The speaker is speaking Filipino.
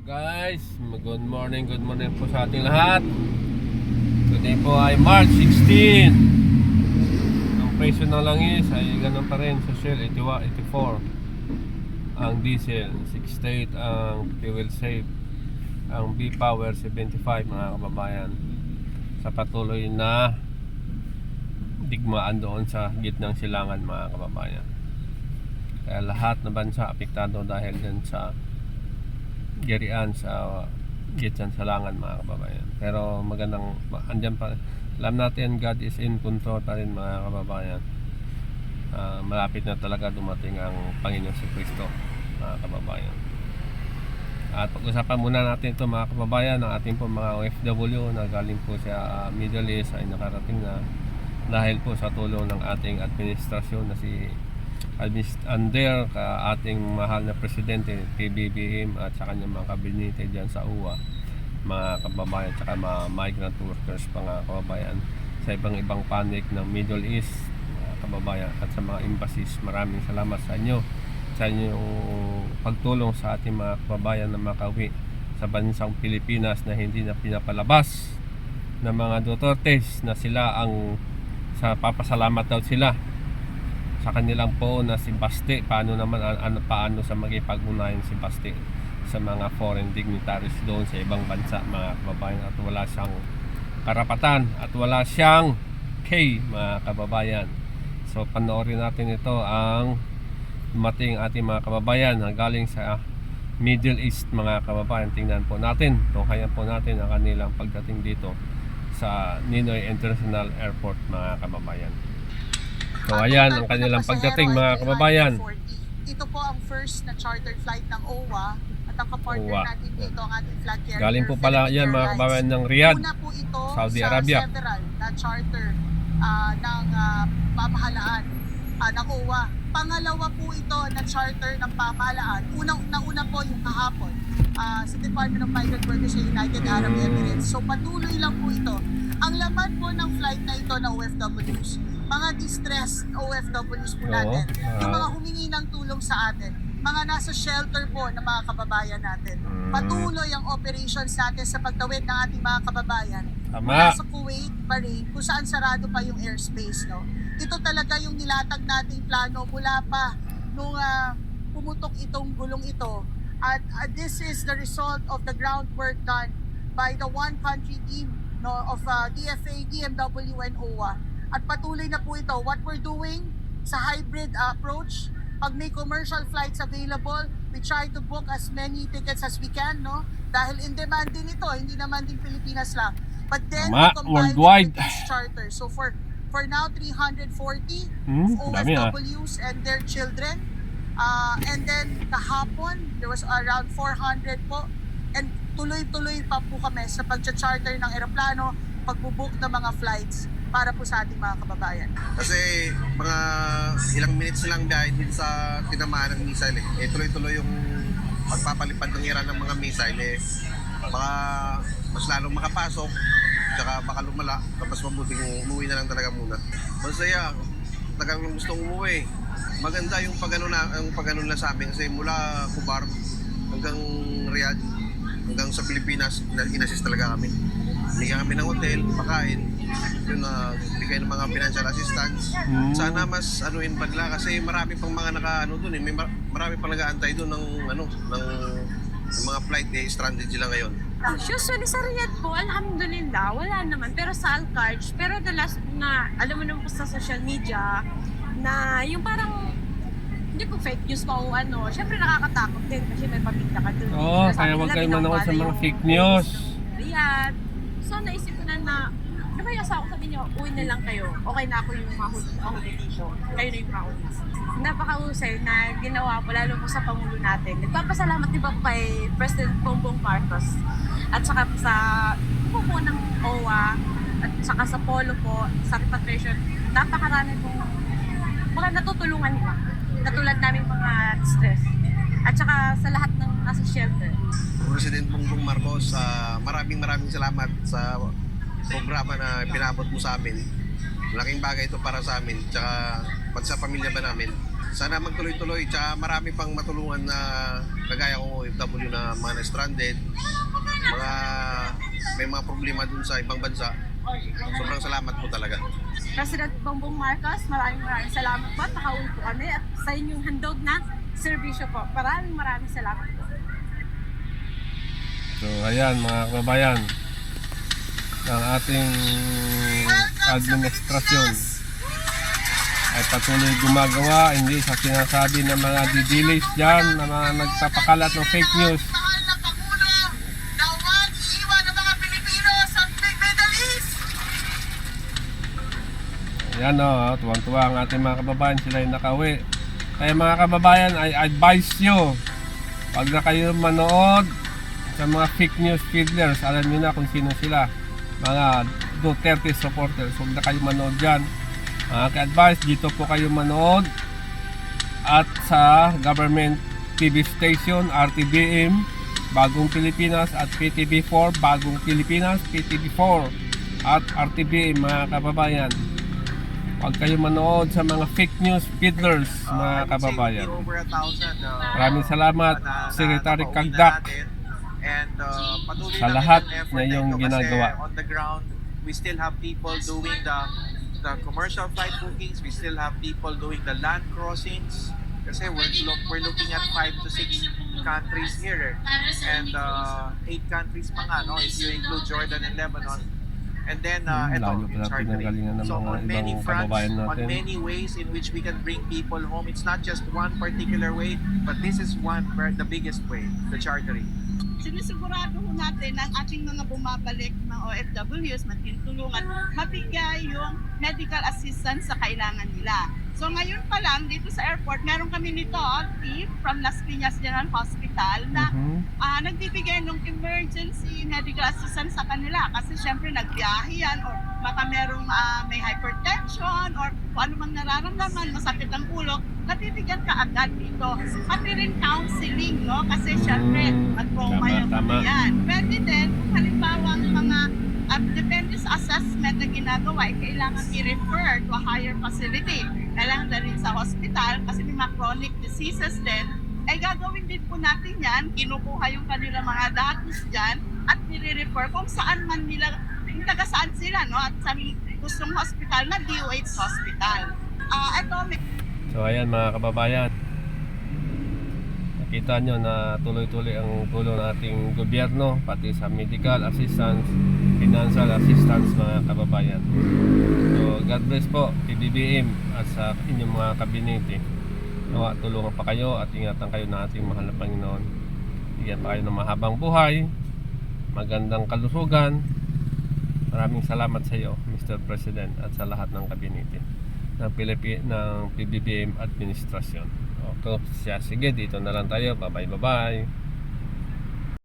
Guys, good morning po sa ating lahat. Today po ay March 16. Ang presyo ng langis ay ganun pa rin sa Shell 84. Ang diesel 68, ang fuel safe, ang B-Power 75 mga kababayan. Sa patuloy na digmaan doon sa gitnang silangan mga kababayan. Kaya lahat na bansa apektado dahil dyan sa gerian sa gitnang silangan mga kababayan. Pero magandang andyan pa. Alam natin God is in control pa rin mga kababayan. Malapit na talaga dumating ang Panginoon si Kristo mga kababayan. At pag-usapan muna natin ito mga kababayan, ang ating po mga OFW na galing po sa Middle East ay nakarating na dahil po sa tulong ng ating administrasyon na si under ating mahal na presidente PBBM at sa kanyang mga kabinete dyan sa UWA mga kababayan at mga migrant workers mga kababayan sa ibang panig ng Middle East mga kababayan at sa mga embassies. Maraming salamat sa inyo sa inyong pagtulong sa ating mga kababayan na makauwi sa bansang Pilipinas na hindi na pinapalabas ng mga Dutertes na sila ang sa papasalamat daw sila sa kanilang po na si Baste. Paano naman paano sa magipag-unayan si Baste sa mga foreign dignitaries doon sa ibang bansa mga kababayan at wala siyang karapatan at wala siyang mga kababayan. So panoorin natin ito ang dumating ating mga kababayan na galing sa Middle East mga kababayan. Tingnan po natin, tunghayan po natin ang kanilang pagdating dito sa Ninoy International Airport mga kababayan. So ayan ang kanilang pagdating mga kababayan. Ito po ang first na chartered flight ng OWA at ang kapartner natin dito ang ating flag carrier. Galing po pala yan mga kababayan ng Riyadh, Una po ito Saudi sa Arabia. several na charter ng pamahalaan ng OWA. Pangalawa po ito na charter ng pamahalaan. Una po yung kahapon sa Department of Migrant Workers sa United Arab Emirates. So patuloy lang po ito. Ang laman po ng flight na ito na OFWs, mga distressed OFWs po natin, yung mga humingi ng tulong sa atin, mga nasa shelter po ng mga kababayan natin. Patuloy ang operations natin sa pagtawid ng ating mga kababayan mula sa Kuwait, Bahrain, kung saan sarado pa yung airspace. No? Ito talaga yung nilatag nating plano mula pa nung pumutok itong gulong ito. At this is the result of the groundwork done by the one country team of DFA, DMW, and OWA. At patuloy na po ito. What we're doing sa hybrid approach, pag may commercial flights available, we try to book as many tickets as we can, no? Dahil in demand din ito, hindi naman din Pilipinas lang. But then we combine it with these charters. So for now, 340 OFWs and their children. And then kahapon, there was around 400 po. And tuloy-tuloy pa po kami sa pag-charter ng eroplano, pagbubook ng mga flights para po sa ating mga kababayan. Kasi mga ilang minutes lang dahil din sa tinamaan ng missile tuloy-tuloy yung pagpapalipad ng Iran ng mga missile baka mas lalong makapasok tsaka baka lumala, mas mabuting umuwi na lang talaga muna. Masaya, talagang gustong umuwi. Maganda yung pag-ano na sa amin kasi mula Kubar hanggang Riyadh hanggang sa Pilipinas in-assist talaga kami. Bigyan kami ng hotel, pakain, yun bigay ng mga financial assistance. Sana mas anuin pagla kasi marami pang mga doon may marami pang nag-aantay doon ng mga flight stranded sila ngayon. Usually sa Riyadh po, alhamdulillah, wala naman. Pero sa Al-Kharj, pero the last na, alam mo naman po sa social media, na yung parang, hindi po fake news pa o syempre nakakatakot din kasi may pamilya ka dun. Kaya wag kayo manood sa mga fake news. Riyadh. So naisip ko na may asawa ko sabi niyo, uwi na lang kayo. Okay na ako yung mahuli dito. Kayo na yung mahuli. Napakahusay na ginawa po, lalo po sa Pangulo natin. Nagpapasalamat din po kay President Bongbong Marcos at saka sa po ng OWA at saka sa Polo po, sa repatriation. Napakarami pong mga natutulungan nila. Katulad namin mga stress. At saka sa lahat ng nasa shelter. President Bongbong Marcos, maraming salamat sa programa na pinabot mo sa amin. Malaking bagay ito para sa amin, tsaka pag sa pamilya ba namin. sana magtuloy-tuloy. Tsaka marami pang matulungan na kagaya ko OFW na mga na-stranded, mga may mga problema dun sa ibang bansa. Sobrang salamat po talaga. President Bongbong Marcos, maraming salamat po at nakauwi po kami at sa inyong handog na serbisyo po. Maraming salamat po. So ayan mga kababayan, ang ating administrasyon ay patuloy gumagawa, hindi sa sinasabi ng mga didilis dyan, na mga nagpapakalat ng fake news. Mahal na Pangulo, nawag iiwan ng mga Pilipino sa Middle East. Ayan o, tuwang-tuwa ang ating mga kababayan, sila yung nakauwi. Kaya mga kababayan, I advise nyo, wag na kayo manood sa mga fake news peddlers. Alam nyo na kung sino sila, mga Duterte supporters. Huwag na kayo manood dyan. Ka-advise, dito po kayo manood at sa government TV station, RTBM Bagong Pilipinas at PTV4 Bagong Pilipinas, PTV4 at RTBM mga kababayan. Huwag kayo manood sa mga fake news peddlers mga kababayan. Over 1,000 Maraming salamat Secretary Kagdak and patuloy sa namin lahat ang effort na iyong ito ginagawa. kasi on the ground we still have people doing the commercial flight bookings, we still have people doing the land crossings kasi we're looking at 5 to 6 countries here and 8 countries pa nga, no, if you include Jordan and Lebanon. And then, layo ito, pala yung chartering. pinanggalingan ng So, mga on many ibang fronts, kababayan on natin. many ways in which we can bring people home. It's not just one particular way, but this is the biggest way, the chartering. Sinisigurado ho natin ang ating mga bumabalik ng OFWs, matutulungan, mabigay yung medical assistance sa kailangan nila. So ngayon pa lang, dito sa airport, meron kami nito, team from Las Piñas General Hospital na nagbibigay ng emergency medical assistance sa kanila kasi syempre nagbiyahe yan or baka merong may hypertension or kung ano mang nararamdaman, masakit ang ulo, nabibigyan ka agad dito. Pati rin counseling, no? Kasi syempre, mag-trauma yung tama. mga yan. Pwede din, kung halimbawa ang mga depende sa assessment na ginagawa, kailangan i-refer to a higher facility. Kailangan na rin sa hospital kasi may mga chronic diseases din. Gagawin din po natin yan, kinukuha yung kanilang mga datos dyan at nire-refer kung saan man nila, kung taga saan sila, no? At sa gustong hospital na DOH hospital. So ayan mga kababayan, nakita nyo na tuloy-tuloy ang tulong ng ating gobyerno pati sa medical assistance, financial assistance mga kababayan. So God bless po PBBM at sa inyong mga kabinete. Nawa tulungan pa kayo at ingatan kayo ng ating mahal na Panginoon. Bigyan pa kayo ng mahabang buhay, magandang kalusugan. Maraming salamat sa iyo Mr. President at sa lahat ng kabinete ng PBBM administrasyon. Okay, sige, dito na lang tayo. Bye bye.